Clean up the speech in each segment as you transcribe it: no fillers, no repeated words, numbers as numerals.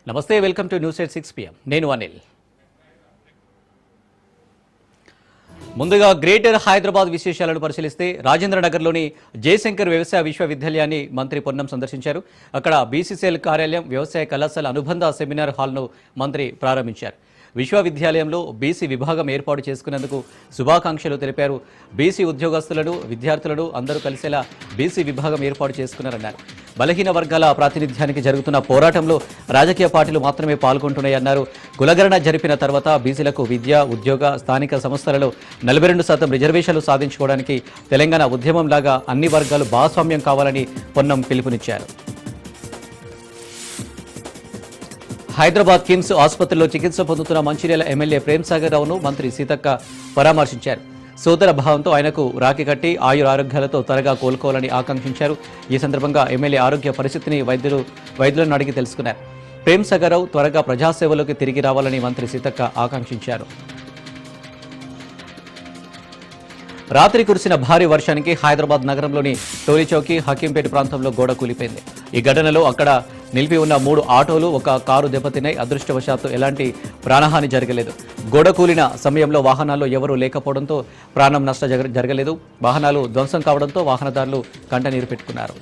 నమస్తే, welcome to news at 6 PM. నేను అనిల్. ముందుగా గ్రేటర్ హైదరాబాద్ విశేషాలను పరిశీలిస్తే రాజేంద్ర నగర్లోని జయశంకర్ వ్యవసాయ విశ్వవిద్యాలయాన్ని మంత్రి పొన్నం సందర్శించారు. అక్కడ బీసీసీఎల్ కార్యాలయం, వ్యవసాయ కళాశాల అనుబంధ సెమినార్ హాల్ను మంత్రి ప్రారంభించారు. విశ్వవిద్యాలయంలో బీసీ విభాగం ఏర్పాటు చేసుకునేందుకు శుభాకాంక్షలు తెలిపారు. బీసీ ఉద్యోగస్తులను, విద్యార్థులను అందరూ కలిసేలా బీసీ విభాగం ఏర్పాటు చేసుకున్నారన్నారు. బలహీన వర్గాల ప్రాతినిధ్యానికి జరుగుతున్న పోరాటంలో రాజకీయ పార్టీలు మాత్రమే పాల్గొంటున్నాయన్నారు. కులగణన జరిపిన తర్వాత బీసీలకు విద్య, ఉద్యోగ, స్థానిక సంస్థలలో 42% రిజర్వేషన్లు సాధించుకోవడానికి తెలంగాణ ఉద్యమంలాగా అన్ని వర్గాలు భాగస్వామ్యం కావాలని పొన్నం పిలుపునిచ్చారు. హైదరాబాద్ కిమ్స్ ఆసుపత్రిలో చికిత్స పొందుతున్న మంచిర్యాల ఎమ్మెల్యే ప్రేమ్సాగర్ రావును మంత్రి సీతక్క పరామర్శించారు. సోదర భావంతో ఆయనకు రాఖీ కట్టి ఆయురారోగ్యాలతో త్వరగా కోలుకోవాలని ఆకాంక్షించారు. ఈ సందర్భంగా ఎమ్మెల్యే ఆరోగ్య పరిస్థితిని వైద్యులను అడిగి తెలుసుకున్నారు. ప్రేమ్సాగర్ రావు త్వరగా ప్రజాసేవలోకి తిరిగి రావాలని మంత్రి సీతక్క ఆకాంక్షించారు. రాత్రి కురిసిన భారీ వర్షానికి హైదరాబాద్ నగరంలోని టోలీచౌకి, హకీంపేట ప్రాంతంలో గోడ కూలిపోయింది. ఈ ఘటనలో అక్కడ నిలిపి ఉన్న 3 ఆటోలు, ఒక కారు దెబ్బతిన్నాయి. అదృష్టవశాత్తు ఎలాంటి ప్రాణహాని జరగలేదు. గోడ కూలిన సమయంలో వాహనాల్లో ఎవరూ లేకపోవడంతో ప్రాణం నష్టం జరగలేదు. వాహనాలు ధ్వంసం కావడంతో వాహనదారులు కంటనీరు పెట్టుకున్నారు.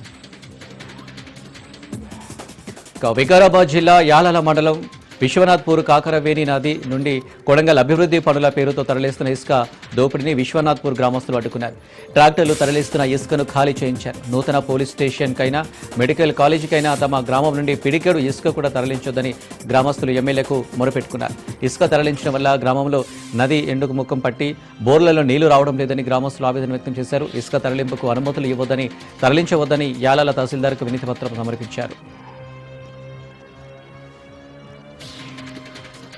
వికారాబాద్ జిల్లా యాలాల మండలం విశ్వనాథ్పూర్ కాకరవేణి నది నుండి కొడంగల్ అభివృద్ధి పనుల పేరుతో తరలిస్తున్న ఇసుక దోపిడీని విశ్వనాథ్పూర్ గ్రామస్తులు అడ్డుకున్నారు. ట్రాక్టర్లు తరలిస్తున్న ఇసుకను ఖాళీ చేయించారు. నూతన పోలీస్ స్టేషన్కైనా, మెడికల్ కాలేజీకైనా తమ గ్రామం నుండి పిడికెడు ఇసుక కూడా తరలించొద్దని గ్రామస్తులు ఎమ్మెల్యేకు మొరపెట్టుకున్నారు. ఇసుక తరలించడం వల్ల గ్రామంలో నది ఎండుకు ముఖం పట్టి బోర్లలో నీళ్లు రావడం లేదని గ్రామస్తులు ఆవేదన వ్యక్తం చేశారు. ఇసుక తరలింపుకు అనుమతులు ఇవ్వొద్దని, తరలించవద్దని యాలాల తహసీల్దార్కు వినతి పత్రం సమర్పించారు.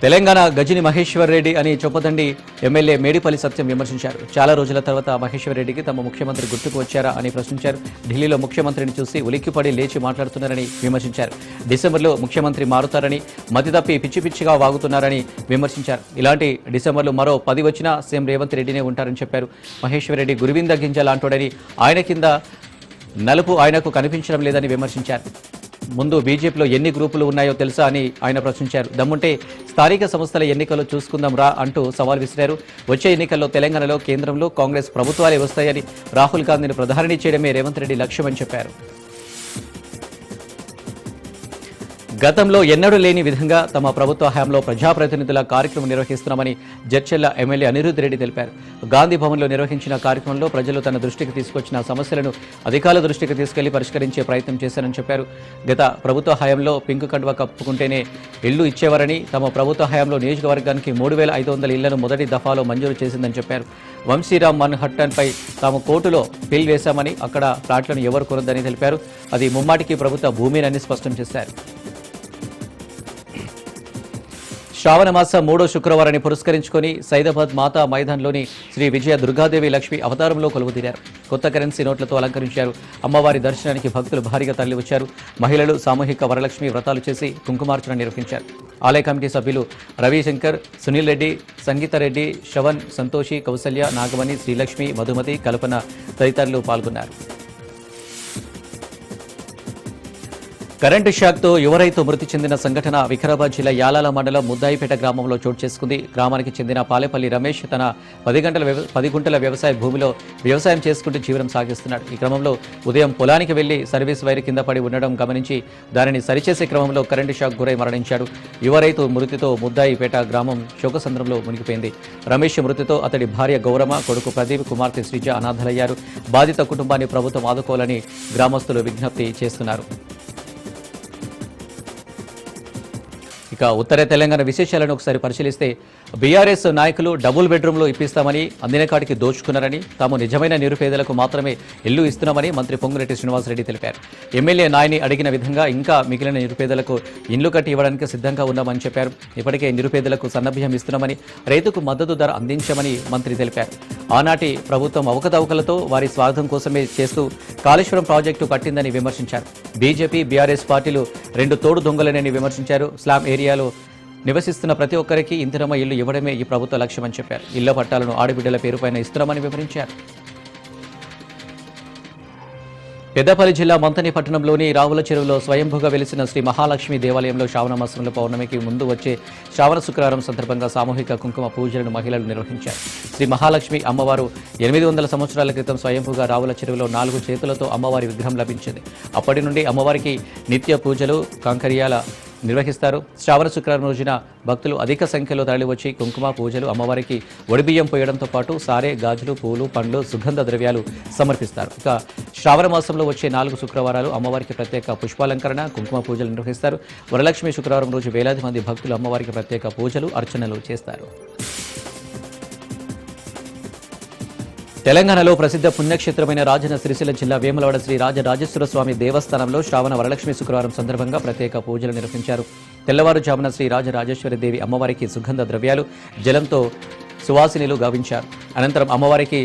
తెలంగాణ గజని మహేశ్వర్ రెడ్డి అని చొప్పదండి ఎమ్మెల్యే మేడిపల్లి సత్యం విమర్శించారు. చాలా రోజుల తర్వాత మహేశ్వర్ రెడ్డికి తమ ముఖ్యమంత్రి గుర్తుకు వచ్చారా అని ప్రశ్నించారు. ఢిల్లీలో ముఖ్యమంత్రిని చూసి ఉలిక్కిపడి లేచి మాట్లాడుతున్నారని విమర్శించారు. డిసెంబర్లో ముఖ్యమంత్రి మారుతారని, మతి తప్పి పిచ్చి పిచ్చిగా వాగుతున్నారని విమర్శించారు. ఇలాంటి డిసెంబర్లో మరో 10 వచ్చినా సీఎం రేవంత్ రెడ్డినే ఉంటారని చెప్పారు. మహేశ్వర్ రెడ్డి గురువింద గింజలాంటోడని, ఆయన కింద నలుపు ఆయనకు కనిపించడం లేదని విమర్శించారు. ముందు బీజేపీలో ఎన్ని గ్రూపులు ఉన్నాయో తెలుసా అని ఆయన ప్రశ్నించారు. దమ్ముంటే స్థానిక సంస్థల ఎన్నికల్లో చూసుకుందాం రా అంటూ సవాల్ విసిరారు. వచ్చే ఎన్నికల్లో తెలంగాణలో, కేంద్రంలో కాంగ్రెస్ ప్రభుత్వాలే వస్తాయని, రాహుల్ గాంధీని ప్రధాని చేయడమే రేవంత్ రెడ్డి లక్ష్యమని చెప్పారు. గతంలో ఎన్నడూ లేని విధంగా తమ ప్రభుత్వ హయాంలో ప్రజాప్రతినిధుల కార్యక్రమం నిర్వహిస్తున్నామని జడ్చెల్ల ఎమ్మెల్యే అనిరుద్ రెడ్డి తెలిపారు. గాంధీ భవన్లో నిర్వహించిన కార్యక్రమంలో ప్రజలు తన దృష్టికి తీసుకొచ్చిన సమస్యలను అధికారుల దృష్టికి తీసుకెళ్లి పరిష్కరించే ప్రయత్నం చేశారని చెప్పారు. గత ప్రభుత్వ హయాంలో పింక్ కండువా కప్పుకుంటేనే ఇళ్లు ఇచ్చేవారని, తమ ప్రభుత్వ హయాంలో నియోజకవర్గానికి 3500 ఇళ్లను మొదటి దఫాలో మంజూరు చేసిందని చెప్పారు. వంశీరామ్ మన్హట్టన్పై తాము కోర్టులో పిల్ వేశామని, అక్కడ ఫ్లాట్లను ఎవరు కొనొద్దని తెలిపారు. అది ముమ్మాటికి ప్రభుత్వ భూమినని స్పష్టం చేశారు. శ్రావణ మాసం 3వ శుక్రవారాన్ని పురస్కరించుకొని సైదాబాద్ మాతా మైదాన్లోని శ్రీ విజయ దుర్గాదేవి లక్ష్మి అవతారంలో కొలువుతీరారు. కొత్త కరెన్సీ నోట్లతో అలంకరించారు. అమ్మవారి దర్శనానికి భక్తులు భారీగా తరలివచ్చారు. మహిళలు సామూహిక వరలక్ష్మి వ్రతాలు చేసి కుంకుమార్చన నిర్వహించారు. ఆలయ కమిటీ సభ్యులు రవిశంకర్, సునీల్ రెడ్డి, సంగీతారెడ్డి, శ్రవణ్, సంతోషి, కౌసల్య, నాగమణి, శ్రీలక్ష్మి, మధుమతి, కల్పన తదితరులు పాల్గొన్నారు. కరెంటు షాక్తో యువ రైతు మృతి చెందిన సంఘటన వికారాబాద్ జిల్లా యాలాల మండలం ముద్దాయిపేట గ్రామంలో చోటు చేసుకుంది. గ్రామానికి చెందిన పాలేపల్లి రమేష్ తన 10 గుంటల వ్యవసాయ భూమిలో వ్యవసాయం చేసుకుంటూ జీవనం సాగిస్తున్నాడు. ఈ క్రమంలో ఉదయం పొలానికి వెళ్లి సర్వీస్ వైర్ కింద పడి ఉండడం గమనించి దానిని సరిచేసే క్రమంలో కరెంటు షాక్ గురై మరణించాడు. యువ రైతు మృతితో ముద్దాయిపేట గ్రామం శోకసంద్రంలో మునిగిపోయింది. రమేష్ మృతితో అతడి భార్య గౌరమ్మ, కొడుకు ప్రదీప్, కుమార్తె శ్రీజ అనాథలయ్యారు. బాధిత కుటుంబాన్ని ప్రభుత్వం ఆదుకోవాలని గ్రామస్తులు విజ్ఞప్తి చేస్తున్నారు. ఇక ఉత్తర తెలంగాణ విశేషాలను ఒకసారి పరిశీలిస్తే బీఆర్ఎస్ నాయకులు డబుల్ బెడ్రూమ్లు ఇప్పిస్తామని, అందిన కాడికి దోచుకున్నారని, తాము నిజమైన నిరుపేదలకు మాత్రమే ఇల్లు ఇస్తున్నామని మంత్రి పొంగులేటి శ్రీనివాసరెడ్డి తెలిపారు. ఎమ్మెల్యే నాయని అడిగిన విధంగా ఇంకా మిగిలిన నిరుపేదలకు ఇండ్లు కట్టి ఇవ్వడానికి సిద్ధంగా ఉన్నామని చెప్పారు. ఇప్పటికే నిరుపేదలకు సన్నబియ్యం ఇస్తున్నామని, రైతుకు మద్దతు ధర అందించామని మంత్రి తెలిపారు. ఆనాటి ప్రభుత్వం అవకతవకలతో వారి స్వార్థం కోసమే చేస్తూ కాళేశ్వరం ప్రాజెక్టు కట్టిందని విమర్శించారు. బీజేపీ, బీఆర్ఎస్ పార్టీలు 2 తోడు దొంగలనని విమర్శించారు. స్లామ్ ఏరియాలో నివసిస్తున్న ప్రతి ఒక్కరికి ఇందిరమ్మ ఇల్లు ఇవ్వడమే ఈ ప్రభుత్వ లక్ష్యమని చెప్పారు. ఇళ్ల పట్టాలను ఆడబిడ్డల పేరుపైన ఇస్తున్నామని వివరించారు. పెద్దపల్లి జిల్లా మంతని పట్టణంలోని రావుల చెరువులో స్వయంభూగా వెలిసిన శ్రీ మహాలక్ష్మి దేవాలయంలో శ్రావణ మాసంలో పౌర్ణమికి ముందు వచ్చే శ్రావణ శుక్రవారం సందర్భంగా సామూహిక కుంకుమ పూజలను మహిళలు నిర్వహించారు. శ్రీ మహాలక్ష్మి అమ్మవారు 800 సంవత్సరాల క్రితం స్వయంభూగా రావుల చెరువులో 4 చేతులతో అమ్మవారి విగ్రహం లభించింది. అప్పటి నుండి అమ్మవారికి నిత్య పూజలు కాంకర్యాల నిర్వహిస్తారు. శ్రావణ శుక్రవారం రోజున భక్తులు అధిక సంఖ్యలో తరలివచ్చి కుంకుమ పూజలు, అమ్మవారికి ఒడిబియ్యం పోయడంతో పాటు సారే, గాజులు, పూలు, పండ్లు, సుగంధ ద్రవ్యాలు సమర్పిస్తారు. ఇక శ్రావణ మాసంలో వచ్చే 4 శుక్రవారాలు అమ్మవారికి ప్రత్యేక పుష్పాలంకరణ, కుంకుమ పూజలు నిర్వహిస్తారు. వరలక్ష్మి శుక్రవారం రోజు వేలాది మంది భక్తులు అమ్మవారికి ప్రత్యేక పూజలు, అర్చనలు చేస్తారు. తెలంగాణలో ప్రసిద్ధ పుణ్యక్షేత్రమైన రాజన్న సిరిసిల్ల జిల్లా వేములవాడ శ్రీ రాజరాజేశ్వర స్వామి దేవస్థానంలో శ్రావణ వరలక్ష్మి శుక్రవారం సందర్భంగా ప్రత్యేక పూజలు నిర్వహించారు. తెల్లవారుజామున శ్రీ రాజరాజేశ్వరి దేవి అమ్మవారికి సుగంధ ద్రవ్యాలు, జలంతో సువాసినిలు గావించారు. అనంతరం అమ్మవారికి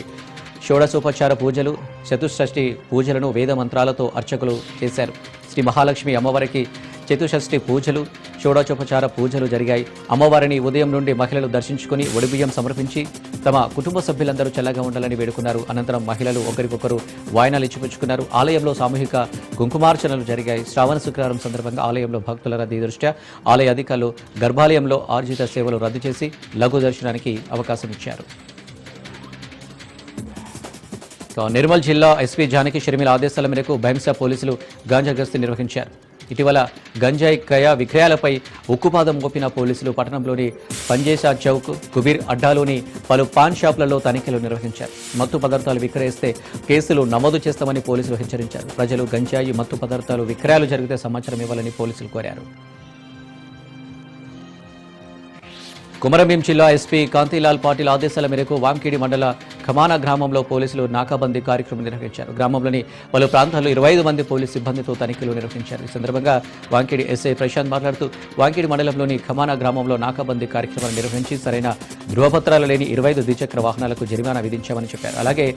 షోడశోపచార పూజలు, చతుషష్ఠి పూజలను వేద మంత్రాలతో అర్చకులు చేశారు. శ్రీ మహాలక్ష్మి అమ్మవారికి చతుషష్ఠి పూజలు, షోడశోపచార పూజలు జరిగాయి. అమ్మవారిని ఉదయం నుండి మహిళలు దర్శించుకుని ఒడిబియ్యం సమర్పించి తమ కుటుంబ సభ్యులందరూ చల్లగా ఉండాలని వేడుకున్నారు. అనంతరం మహిళలు ఒకరికొకరు వాయనాలు ఇచ్చిపుచ్చుకున్నారు. ఆలయంలో సామూహిక కుంకుమార్చనలు జరిగాయి. శ్రావణ శుక్రవారం సందర్భంగా ఆలయంలో భక్తుల రద్దీ దృష్ట్యా ఆలయ అధికారులు గర్భాలయంలో ఆర్జిత సేవలు రద్దు చేసి లఘు దర్శనానికి అవకాశం ఇచ్చారు. నిర్మల్ జిల్లా ఎస్పీ జానకి షర్మిల ఆదేశాల మేరకు బైంసా పోలీసులు గాంజా గస్తీ నిర్వహించారు. ఇటీవల గంజాయి క్రయ విక్రయాలపై ఉక్కుపాదం మోపిన పోలీసులు పట్టణంలోని పంజేసా చౌక్, కుబీర్ అడ్డాలోని పలు పాన్ షాపులలో తనిఖీలు నిర్వహించారు. మత్తు పదార్థాలు విక్రయిస్తే కేసులు నమోదు చేస్తామని పోలీసులు హెచ్చరించారు. ప్రజలు గంజాయి, మత్తు పదార్థాలు విక్రయాలు జరిగితే సమాచారం ఇవ్వాలని పోలీసులు కోరారు. కుమరంభీం జిల్లా ఎస్పీ కాంతిలాల్ పాటిల్ ఆదేశాల మేరకు వాంకిడి మండల ఖమానా గ్రామంలో పోలీసులు నాకాబందీ కార్యక్రమం నిర్వహించారు. గ్రామంలోని పలు ప్రాంతాల్లో 25 మంది పోలీసు సిబ్బందితో తనిఖీలు నిర్వహించారు. ఈ సందర్భంగా వాంకిడి ఎస్ఐ ప్రశాంత్ మాట్లాడుతూ వాంకిడి మండలంలోని ఖమానా గ్రామంలో నాకాబందీ కార్యక్రమాన్ని నిర్వహించి సరైన ధృవపత్రాలు లేని 25 ద్విచక్ర వాహనాలకు జరిమానా విధించామని చెప్పారు. అలాగే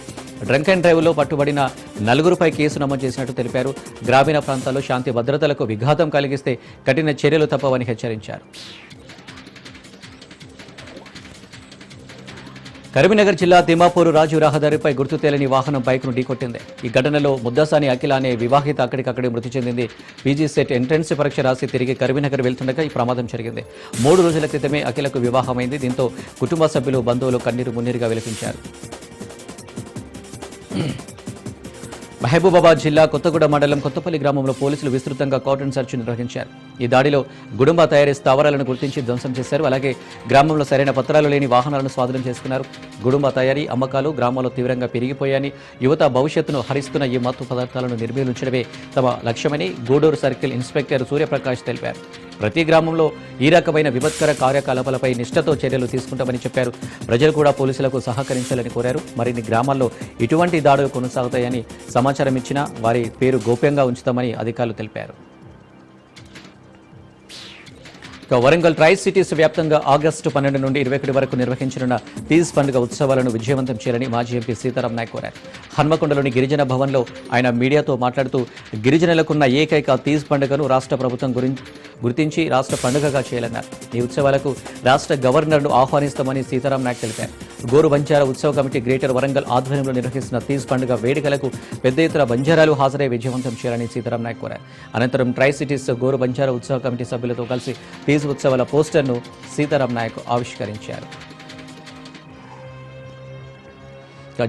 డ్రంక్ అండ్ డ్రైవ్లో పట్టుబడిన 4పై కేసు నమోదు చేసినట్టు తెలిపారు. గ్రామీణ ప్రాంతాల్లో శాంతి భద్రతలకు విఘాతం కలిగిస్తే కఠిన చర్యలు తప్పవని హెచ్చరించారు. కరీంనగర్ జిల్లా తిమ్మాపూరు రాజు రహదారిపై గుర్తు తెలియని వాహనం బైక్ను ఢీకొట్టింది. ఈ ఘటనలో ముద్దసాని అఖిల అనే వివాహిత అక్కడికక్కడే మృతి చెందింది. పీజీ సెట్ ఎంట్రన్స్ పరీక్ష రాసి తిరిగి కరీంనగర్ వెళ్తుండగా ఈ ప్రమాదం జరిగింది. 3 రోజుల క్రితమే అఖిలకు వివాహమైంది. దీంతో కుటుంబ సభ్యులు, బంధువులు కన్నీరు మున్నీరుగా విలపించారు. మహబూబాబాద్ జిల్లా కొత్తగూడ మండలం కొత్తపల్లి గ్రామంలో పోలీసులు విస్తృతంగా కార్డన్ సెర్చ్ నిర్వహించారు. ఈ దాడిలో గుడుంబా తయారీ స్థావరాలను గుర్తించి ధ్వంసం చేశారు. అలాగే గ్రామంలో సరైన పత్రాలు లేని వాహనాలను స్వాధీనం చేసుకున్నారు. గుడుంబా తయారీ, అమ్మకాలు గ్రామంలో తీవ్రంగా పెరిగిపోయాయని, యువత భవిష్యత్తును హరిస్తున్న ఈ మత్తు పదార్థాలను నిర్మూలించడమే తమ లక్ష్యమని గూడూరు సర్కిల్ ఇన్స్పెక్టర్ సూర్యప్రకాష్ తెలిపారు. ప్రతి గ్రామంలో ఈ రకమైన విపత్కర కార్యకలాపాలపై నిష్ఠతో చర్యలు తీసుకుంటామని చెప్పారు. ప్రజలు కూడా పోలీసులకు సహకరించాలని కోరారు. మరిన్ని గ్రామాల్లో ఇటువంటి దాడులు కొనసాగుతాయని సమాచారం ఇచ్చినా వారి పేరు గోప్యంగా ఉంచుతామని అధికారులు తెలిపారు. వరంగల్ ట్రై సిటీస్ వ్యాప్తంగా ఆగస్టు 12 నుండి 21 వరకు నిర్వహించనున్న తీజ్ పండుగ ఉత్సవాలను విజయవంతం చేయాలని మాజీ ఎంపీ సీతారాం నాయక్ కోరారు. హన్మకొండలోని గిరిజన భవన్లో ఆయన మీడియాతో మాట్లాడుతూ గిరిజనులకున్న ఏకైక తీజ్ పండుగను రాష్ట్ర ప్రభుత్వం గుర్తించి రాష్ట్ర పండుగగా చేయాలన్నారు. ఈ ఉత్సవాలకు రాష్ట్ర గవర్నర్ను ఆహ్వానిస్తామని సీతారాం నాయక్ తెలిపారు. గోరు బంజారా ఉత్సవ కమిటీ గ్రేటర్ వరంగల్ ఆధ్వర్యంలో నిర్వహిస్తున్న తీజ్ పండుగ వేడుకలకు పెద్ద ఎత్తున బంజారాలు హాజరై విజయవంతం చేయాలని సీతారాం నాయక్ కోరారు. అనంతరం ట్రై సిటీస్ గోరు బంజారా ఉత్సవ కమిటీ సభ్యులతో కలిసి తీజ్ ఉత్సవాల పోస్టర్ను సీతారాం నాయక్ ఆవిష్కరించారు.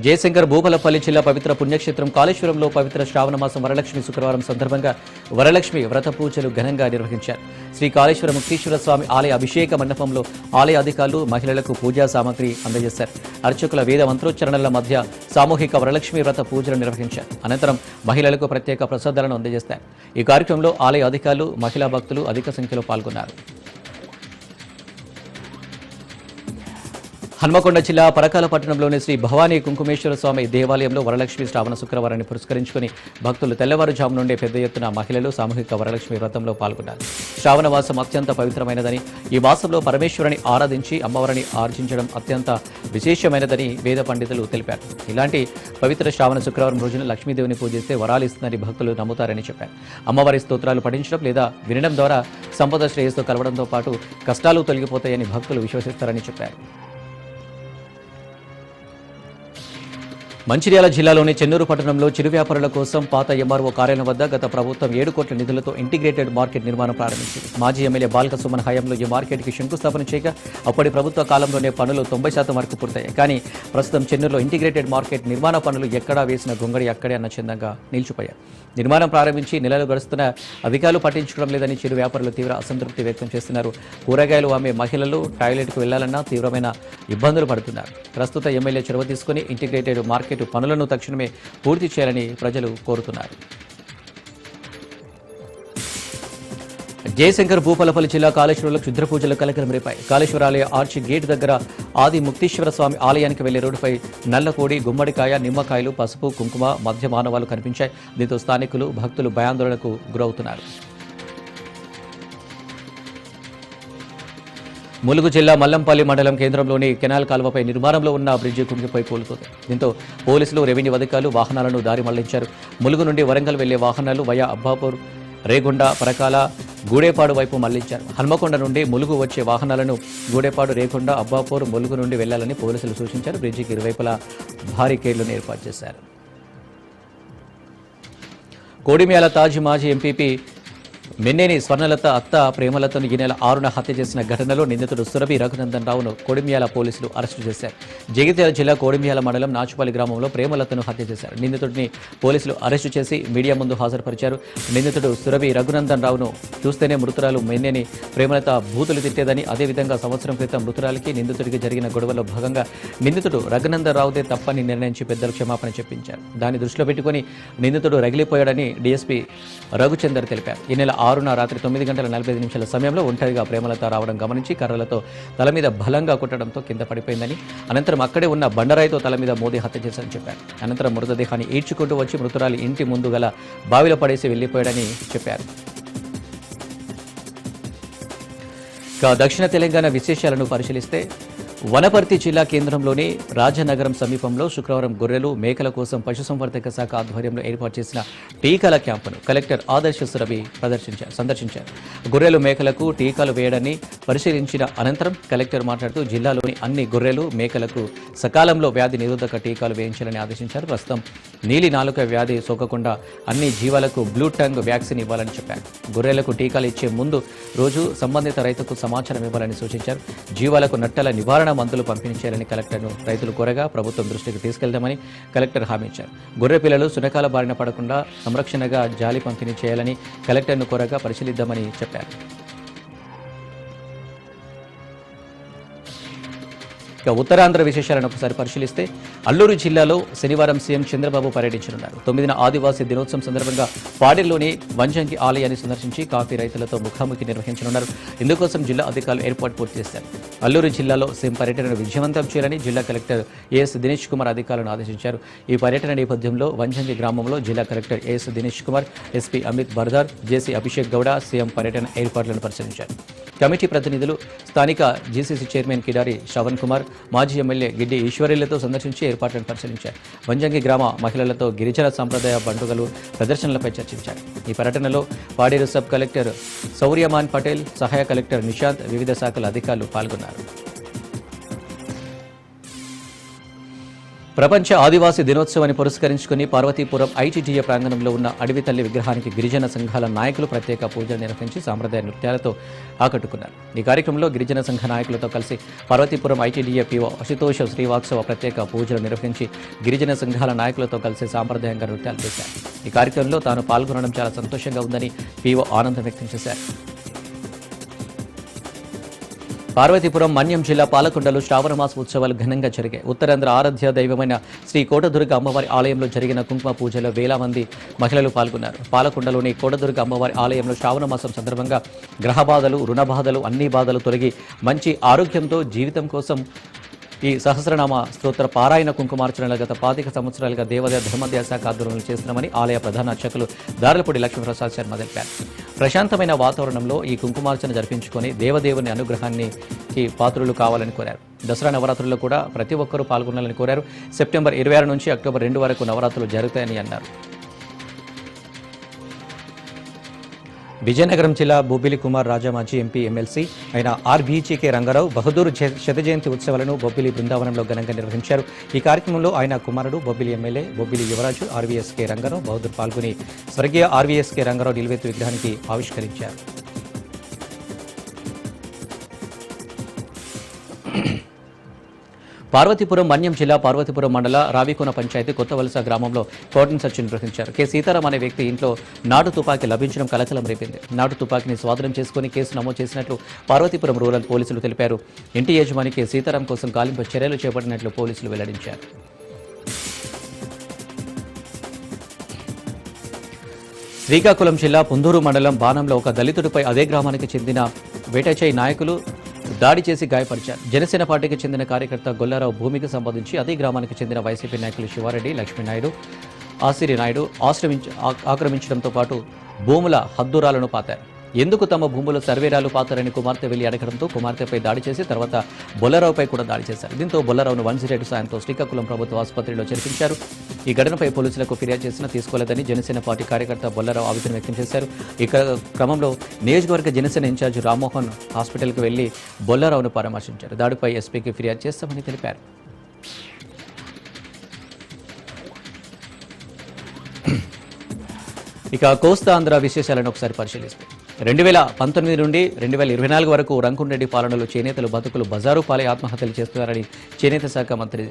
జయశంకర్ భూపాలపల్లి జిల్లా పవిత్ర పుణ్యక్షేత్రం కాళేశ్వరంలో పవిత్ర శ్రావణ మాసం వరలక్ష్మి శుక్రవారం సందర్భంగా వరలక్ష్మి వ్రత పూజలు ఘనంగా నిర్వహించారు. శ్రీ కాళేశ్వర ముక్తీశ్వర స్వామి ఆలయ అభిషేక మండపంలో ఆలయ అధికారులు మహిళలకు పూజా సామగ్రి అందజేశారు. అర్చకుల వేద మంత్రోచ్చరణల మధ్య సామూహిక వరలక్ష్మి వ్రత పూజలు నిర్వహించారు. అనంతరం మహిళలకు ప్రత్యేక ప్రసాదాలను అందజేస్తారు. ఈ కార్యక్రమంలో ఆలయ అధికారులు, మహిళా భక్తులు అధిక సంఖ్యలో పాల్గొన్నారు. హన్మకొండ జిల్లా పరకాల పట్టణంలోని శ్రీ భవానీ కుంకుమేశ్వర స్వామి దేవాలయంలో వరలక్ష్మి శ్రావణ శుక్రవారాన్ని పురస్కరించుకుని భక్తులు తెల్లవారుజాము నుండే పెద్ద ఎత్తున మహిళలు సామూహిక వరలక్ష్మి వ్రతంలో పాల్గొన్నారు. శ్రావణ మాసం అత్యంత పవిత్రమైనదని, ఈ మాసంలో పరమేశ్వరుని ఆరాధించి అమ్మవారిని ఆర్జించడం అత్యంత విశేషమైనదని వేద పండితులు తెలిపారు. ఇలాంటి పవిత్ర శ్రావణ శుక్రవారం రోజున లక్ష్మీదేవిని పూజిస్తే వరాలు ఇస్తుందని భక్తులు నమ్ముతారని చెప్పారు. అమ్మవారి స్తోత్రాలు పఠించడం లేదా వినడం ద్వారా సంపద శ్రేయస్సుతో కలవడంతో పాటు కష్టాలు తొలగిపోతాయని భక్తులు విశ్వసిస్తారని చెప్పారు. మంచిర్యాల జిల్లాలోని చెన్నూరు పట్టణంలో చిరు వ్యాపారుల కోసం పాత ఎంఆర్ఓ కార్యాలయం వద్ద గత ప్రభుత్వం 7 కోట్ల నిధులతో ఇంటిగ్రేటెడ్ మార్కెట్ నిర్మాణం ప్రారంభించింది. మాజీ ఎమ్మెల్యే బాల్క సుమన్ హయాంలో ఈ మార్కెట్కి శంకుస్థాపన చేయగా అప్పటి ప్రభుత్వ కాలంలోనే పనులు 90% వరకు పూర్తయ్యాయి. కానీ ప్రస్తుతం చెన్నూరులో ఇంటిగ్రేటెడ్ మార్కెట్ నిర్మాణ పనులు ఎక్కడా వేసిన గొంగడి అక్కడే అన్న చందంగా నిలిచిపోయాయి. నిర్మాణం ప్రారంభించి నెలలు గడుస్తున్న అధికారులు పట్టించుకోవడం లేదని చిరు వ్యాపారులు తీవ్ర అసంతృప్తి వ్యక్తం చేస్తున్నారు. కూరగాయలు అమ్మే మహిళలు టాయిలెట్కు వెళ్లాలన్నా తీవ్రమైన ఇబ్బందులు పడుతున్నారు. ప్రస్తుత ఎమ్మెల్యే చొరవ తీసుకుని ఇంటిగ్రేటెడ్ మార్కెట్ పనులను తక్షణమే పూర్తి చేయాలని ప్రజలు కోరుతున్నారు. జయశంకర్ భూపాలపల్లి జిల్లా కాళేశ్వరంలో క్షుద్ర పూజలు కలకలం కాళేశ్వర ఆలయ ఆర్చి గేట్ దగ్గర ఆది ముక్తీశ్వర స్వామి ఆలయానికి వెళ్లే రోడ్డుపై నల్లకోడి, గుమ్మడికాయ, నిమ్మకాయలు, పసుపు, కుంకుమ మధ్య మానవాలు కనిపించాయి. దీంతో స్థానికులు, భక్తులు భయాందోళనకు గురవుతున్నారు. ములుగు జిల్లా మల్లంపల్లి మండలం కేంద్రంలోని కెనాల్ కాలువపై నిర్మాణంలో ఉన్న బ్రిడ్జి కుంగిపోయి కూలుతుంది. దీంతో పోలీసులు, రెవెన్యూ అధికారులు వాహనాలను దారి మళ్లించారు. ములుగు నుండి వరంగల్ వెళ్లే వాహనాలు వయా అబ్బాపూర్, రేగొండ, పరకాల, గూడేపాడు వైపు మళ్లించారు. హన్మకొండ నుండి ములుగు వచ్చే వాహనాలను గూడేపాడు, రేగొండ, అబ్బాపూర్, ములుగు నుండి వెళ్లాలని పోలీసులు సూచించారు. బ్రిడ్జికి ఇరువైపులా భారీ కేర్లను ఏర్పాటు చేశారు. కోడిమ్యాల తాజ్ మాజీ ఎంపీపీ మెన్నేని స్వర్ణలత అత్త ప్రేమలతను ఈ నెల 6న హత్య చేసిన ఘటనలో నిందితుడు సురభి రఘునందన్ రావును కోడిమ్యాల పోలీసులు అరెస్టు చేశారు. జగిత్యాల జిల్లా కోడిమ్యాల మండలం నాచుపల్లి గ్రామంలో ప్రేమలతను హత్య చేశారు. నిందితుడిని పోలీసులు అరెస్టు చేసి మీడియా ముందు హాజరుపరిచారు. నిందితుడు సురభి రఘునందన్ రావును చూస్తేనే మృతురాలు మెన్నేని ప్రేమలత బూతులు తిట్టేదని, అదేవిధంగా సంవత్సరం క్రితం మృతురాలికి నిందితుడికి జరిగిన గొడవలో భాగంగా నిందితుడు రఘునందన్ రావుదే తప్పని నిర్ణయించి పెద్దలు క్షమాపణ చెప్పించారు. దాన్ని దృష్టిలో పెట్టుకుని నిందితుడు రగిలిపోయాడని డీఎస్పీ రఘుచందర్ తెలిపారు. ఈ నెల 6న రాత్రి 9:45 సమయంలో ఒంటరిగా ప్రేమలత రావడం గమనించి కర్రలతో తల మీద బలంగా కొట్టడంతో కింద పడిపోయిందని, అనంతరం అక్కడే ఉన్న బండరాయితో తల మీద మోదీ హత్య చేశారని చెప్పారు. అనంతరం మృతదేహాన్ని ఈడ్చుకుంటూ వచ్చి మృతురాలి ఇంటి ముందు గల బావిలో పడేసి వెళ్లిపోయాడని చెప్పారు. దక్షిణ తెలంగాణ విశేషాలను పరిశీలిస్తే వనపర్తి జిల్లా కేంద్రంలోని రాజనగరం సమీపంలో శుక్రవారం గొర్రెలు, మేకల కోసం పశుసంవర్ధక శాఖ ఆధ్వర్యంలో ఏర్పాటు చేసిన టీకాల క్యాంపును కలెక్టర్ ఆదర్శ సురభి సందర్శించారు. గొర్రెలు, మేకలకు టీకాలు వేయడాన్ని పరిశీలించిన అనంతరం కలెక్టర్ మాట్లాడుతూ జిల్లాలోని అన్ని గొర్రెలు, మేకలకు సకాలంలో వ్యాధి నిరోధక టీకాలు వేయించాలని ఆదేశించారు. ప్రస్తుతం నీలి నాలుక వ్యాధి సోకకుండా అన్ని జీవాలకు బ్లూ టంగ్ వ్యాక్సిన్ ఇవ్వాలని చెప్పారు. గొర్రెలకు టీకాలు ఇచ్చే ముందు రోజు సంబంధిత రైతుకు సమాచారం ఇవ్వాలని సూచించారు. జీవాలకు నట్టల నివారణ మందులు పంపిణీ చేయాలని కలెక్టర్ను రైతులు కోరగా ప్రభుత్వం దృష్టికి తీసుకెళ్తామని కలెక్టర్ హామీ ఇచ్చారు. గొర్రె పిల్లలు సునకాల బారిన పడకుండా సంరక్షణగా జాలి పంపిణీ చేయాలని కలెక్టర్ను కోరగా పరిశీలిద్దామని చెప్పారు. ఉత్తరాంధ్ర విశేషాలను ఒకసారి పరిశీలిస్తే అల్లూరు జిల్లాలో శనివారం సీఎం చంద్రబాబు పర్యటించనున్నారు. 9న ఆదివాసీ దినోత్సవం సందర్భంగా పాడేరులోని వంజంగి ఆలయాన్ని సందర్శించి కాఫీ రైతులతో ముఖాముఖి నిర్వహించనున్నారు. ఇందుకోసం జిల్లా అధికారులు ఏర్పాటు పూర్తి చేశారు. అల్లూరు జిల్లాలో సీఎం పర్యటనను విజయవంతం చేయాలని జిల్లా కలెక్టర్ ఏఎస్ దినేష్ కుమార్ అధికారులను ఆదేశించారు. ఈ పర్యటన నేపథ్యంలో వంజంగి గ్రామంలో జిల్లా collector AS Dinesh Kumar, SP Amit Bardar, JC Abhishek Gowda CM పర్యటన ఏర్పాట్లను పరిశీలించారు. కమిటీ ప్రతినిధులు స్థానిక జీసీసీ చైర్మన్ కిడారి శ్రవణ్ కుమార్, మాజీ ఎమ్మెల్యే గిడ్డి ఈశ్వరీలతో సందర్శించి ఏర్పాట్లను పరిశీలించారు. వంజంగి గ్రామ మహిళలతో గిరిజన సంప్రదాయ పండుగలు, ప్రదర్శనలపై చర్చించారు. ఈ పర్యటనలో పాడేరు సబ్ కలెక్టర్ సౌర్యమాన్ పటేల్, సహాయ కలెక్టర్ నిశాంత్, వివిధ శాఖల అధికారులు పాల్గొన్నారు. ప్రపంచ ఆదివాసీ దినోత్సవాన్ని పురస్కరించుకుని పార్వతీపురం ఐటీడీఏ ప్రాంగణంలో ఉన్న అడవి తల్లి విగ్రహానికి గిరిజన సంఘాల నాయకులు ప్రత్యేక పూజలు నిర్వహించి సాంప్రదాయ నృత్యాలతో ఆకట్టుకున్నారు. ఈ కార్యక్రమంలో గిరిజన సంఘ నాయకులతో కలిసి పార్వతీపురం ఐటీడీఏ పీఓ అశుతోష శ్రీవాత్సవ ప్రత్యేక పూజలు నిర్వహించి గిరిజన సంఘాల నాయకులతో కలిసి సాంప్రదాయంగా నృత్యాలు చేశారు. ఈ కార్యక్రమంలో తాను పాల్గొనడం చాలా సంతోషంగా ఉందని పీఓ ఆనందం వ్యక్తం చేశారు. పార్వతీపురం మన్యం జిల్లా పాలకొండలో శ్రావణమాస ఉత్సవాలు ఘనంగా జరిగాయి. ఉత్తరాంధ్ర ఆరాధ్య దైవమైన శ్రీ కోటదుర్గ అమ్మవారి ఆలయంలో జరిగిన కుంకుమ పూజలో వేల మంది మహిళలు పాల్గొన్నారు. పాలకొండలోని కోటదుర్గ అమ్మవారి ఆలయంలో శ్రావణమాసం సందర్భంగా గ్రహబాధలు, రుణబాధలు, అన్ని బాధలు తొలగి మంచి ఆరోగ్యంతో జీవితం కోసం ఈ సహస్రనామ స్తోత్ర పారాయణ కుంకుమార్చనలు గత 25 సంవత్సరాలుగా దేవాదాయ ధర్మాదాయ శాఖ ఆధ్వర్యంలో చేస్తున్నామని ఆలయ ప్రధాన అర్చకులు దార్లపూడి లక్ష్మీప్రసాద్ శర్మ తెలిపారు. ప్రశాంతమైన వాతావరణంలో ఈ కుంకుమార్చన జరిపించుకొని దేవదేవుని అనుగ్రహానికి పాత్రులు కావాలని కోరారు. దసరా నవరాత్రుల్లో కూడా ప్రతి ఒక్కరూ పాల్గొనాలని కోరారు. సెప్టెంబర్ 26 నుంచి అక్టోబర్ 2 వరకు నవరాత్రులు జరుగుతాయని అన్నారు. విజయనగరం జిల్లా బొబ్బిలి కుమార్ రాజా మాజీ ఎంపీ ఎమ్మెల్సీ అయిన ఆర్బీజీకే రంగారావు బహదూర్ శత జయంతి ఉత్సవాలను బొబ్బిలి బృందావనంలో ఘనంగా నిర్వహించారు. ఈ కార్యక్రమంలో ఆయన కుమారుడు బొబ్బిలి ఎమ్మెల్యే బొబ్బిలి యువరాజు ఆర్వీఎస్కే రంగారావు బహదూర్ పాల్గొని స్వర్గీయ ఆర్వీఎస్కే రంగారావు నిలువెత్తు విగ్రహానికి ఆవిష్కరించారు. పార్వతీపురం మన్యం జిల్లా పార్వతీపురం మండల రావికోన పంచాయతీ కొత్త వలస గ్రామంలో కోర్డన్ సెర్చ్ నిర్వహించారు. కె సీతారాం అనే వ్యక్తి ఇంట్లో నాటు తుపాకీ లభించడం కలకలం రేపింది. నాటు తుపాకీని స్వాధీనం చేసుకుని కేసు నమోదు చేసినట్లు పార్వతీపురం రూరల్ పోలీసులు తెలిపారు. ఇంటి యజమాని కె సీతారాం కోసం గాలింపు చర్యలు చేపట్టినట్లు పోలీసులు వెల్లడించారు. శ్రీకాకుళం జిల్లా పుందూరు మండలం బాణంలో ఒక దళితుడిపై అదే గ్రామానికి చెందిన వేటచై నాయకులు దాడి చేసి గాయపరిచారు. జనసేన పార్టీకి చెందిన కార్యకర్త గొల్లారావు భూమికి సంబంధించి అదే గ్రామానికి చెందిన వైసీపీ నాయకులు శివారెడ్డి, లక్ష్మీనాయుడు, ఆసిరి నాయుడు ఆక్రమించడంతో పాటు భూముల హద్దురాలను పాతారు. ఎందుకు తమ భూముల సర్వేరాలు పాతారని కుమార్తె వెళ్లి అడగడంతో కుమార్తెపై దాడి చేసి తర్వాత బొల్లారావుపై కూడా దాడి చేశారు. దీంతో బొల్లారావును 108 సాయంతో శ్రీకాకుళం ప్రభుత్వ ఆసుపత్రిలో చేర్పించారు. ఈ ఘటనపై పోలీసులకు ఫిర్యాదు చేసినా తీసుకోలేదని జనసేన పార్టీ కార్యకర్త బొల్లారావు ఆవేదన వ్యక్తం చేశారు. ఈ క్రమంలో నియోజకవర్గ జనసేన ఇన్ఛార్జి రామ్మోహన్ హాస్పిటల్కి వెళ్లి బొల్లారావును పరామర్శించారు. దాడిపై ఎస్పీకి ఫిర్యాదు చేస్తామని తెలిపారు. ఇక కోస్తా ఆంధ్ర విశేషాలను ఒకసారి పరిశీలిస్తే 2019 నుండి 2024 వరకు రంగుంరెడ్డి పాలనలో చేనేతలు బతుకులు బజారు పాలై ఆత్మహత్యలు చేస్తున్నారని చేనేత శాఖ మంత్రి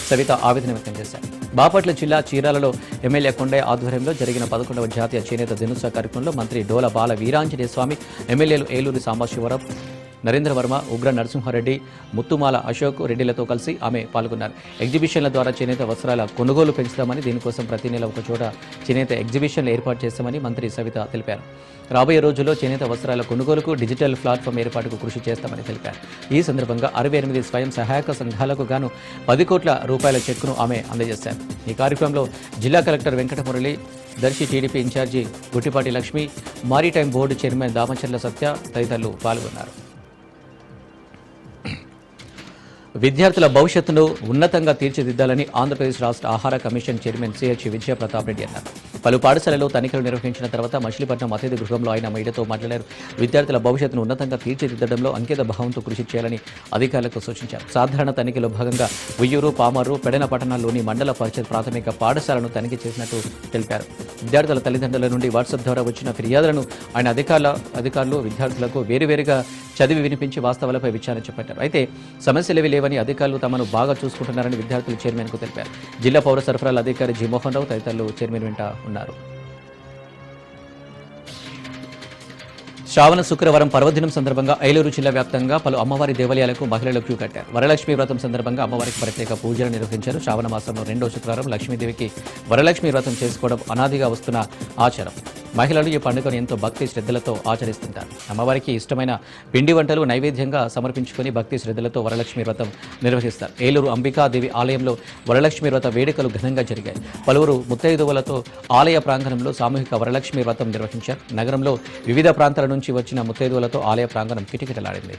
సవిత ఆవేదన వ్యక్తం చేశారు. బాపట్ల జిల్లా చీరాలలో ఎమ్మెల్యే కొండయ్య ఆధ్వర్యంలో జరిగిన 11వ జాతీయ చేనేత దినోత్సవ కార్యక్రమంలో మంత్రి డోల బాల వీరాంజనేయ స్వామి, ఎమ్మెల్యేలు ఏలూరి సాంబశివరావు, నరేంద్ర వర్మ, ఉగ్ర నరసింహారెడ్డి, ముత్తుమాల అశోక్ రెడ్డిలతో కలిసి ఆమె పాల్గొన్నారు. ఎగ్జిబిషన్ల ద్వారా చేనేత వస్త్రాల కొనుగోలు పెంచుతామని, దీనికోసం ప్రతి నెల ఒక చోట చేనేత ఎగ్జిబిషన్లు ఏర్పాటు చేస్తామని మంత్రి సవిత తెలిపారు. రాబోయే రోజుల్లో చేనేత వస్త్రాల కొనుగోలుకు డిజిటల్ ప్లాట్ఫామ్ ఏర్పాటుకు కృషి చేస్తామని తెలిపారు. ఈ సందర్భంగా 68 స్వయం సహాయక సంఘాలకు గాను 10 కోట్ల రూపాయల చెక్కును ఆమె అందజేశారు. ఈ కార్యక్రమంలో జిల్లా collector Venkatamurali, Darsi TDP incharge Guttipati Lakshmi, maritime board chairman Damacharla Satya తదితరులు పాల్గొన్నారు. విద్యార్థుల భవిష్యత్తును ఉన్నతంగా తీర్చిదిద్దాలని ఆంధ్రప్రదేశ్ రాష్ట్ర ఆహార commission chairman CH Vijayapratap Reddy అన్నారు. పలు పాఠశాలలో తనిఖీలు నిర్వహించిన తర్వాత మచిలీపట్నం అతిథి గృహంలో ఆయన మీడియాతో మాట్లాడారు. విద్యార్థుల భవిష్యత్తును ఉన్నతంగా తీర్చిదిద్దడంలో అంకిత భావంతో కృషి చేయాలని అధికారులకు సూచించారు. సాధారణ తనిఖీలో భాగంగా ఉయ్యూరు, పామర్రు, పెడన పట్టణాల్లోని మండల పరిషత్ ప్రాథమిక పాఠశాలను తనిఖీ చేసినట్టు తెలిపారు. విద్యార్థుల తల్లిదండ్రుల నుండి వాట్సాప్ ద్వారా వచ్చిన ఫిర్యాదులను ఆయన అధికారులు విద్యార్థులకు వేరువేరుగా చదివి వినిపించి వాస్తవాలపై విచారణ చేపట్టారు. అయితే సమస్యలేవి లేవని, అధికారులు తమను బాగా చూసుకుంటున్నారని విద్యార్థులు చైర్మన్కు తెలిపారు. జిల్లా పౌర సరఫరాల అధికారి జి మోహన్ రావు తదితరులు చైర్మన్ వెంట ఉన్నారు. శ్రావణ శుక్రవారం పర్వదినం సందర్భంగా ఏలూరు జిల్లా వ్యాప్తంగా పలు అమ్మవారి దేవాలయాలకు మహిళలు క్యూ కట్టారు. వరలక్ష్మి వ్రతం సందర్భంగా అమ్మవారికి ప్రత్యేక పూజలు నిర్వహించారు. శ్రావణ మాసంలో 2వ శుక్రవారం లక్ష్మీదేవికి వరలక్ష్మి వ్రతం చేసుకోవడం అనాదిగా వస్తున్న ఆచారం. మహిళలు ఈ పండుగను ఎంతో భక్తి శ్రద్ధలతో ఆచరిస్తుంటారు. అమ్మవారికి ఇష్టమైన పిండి వంటలు నైవేద్యంగా సమర్పించుకుని భక్తి శ్రద్ధలతో వరలక్ష్మి వ్రతం నిర్వహిస్తారు. ఏలూరు అంబికాదేవి ఆలయంలో వరలక్ష్మి వ్రత వేడుకలు ఘనంగా జరిగాయి. పలువురు ముత్తైదువులతో ఆలయ ప్రాంగణంలో సామూహిక వరలక్ష్మి వ్రతం నిర్వహించారు. నగరంలో వివిధ ప్రాంతాల నుంచి వచ్చిన ముత్తైదువులతో ఆలయ ప్రాంగణం కిటకిటలాడింది.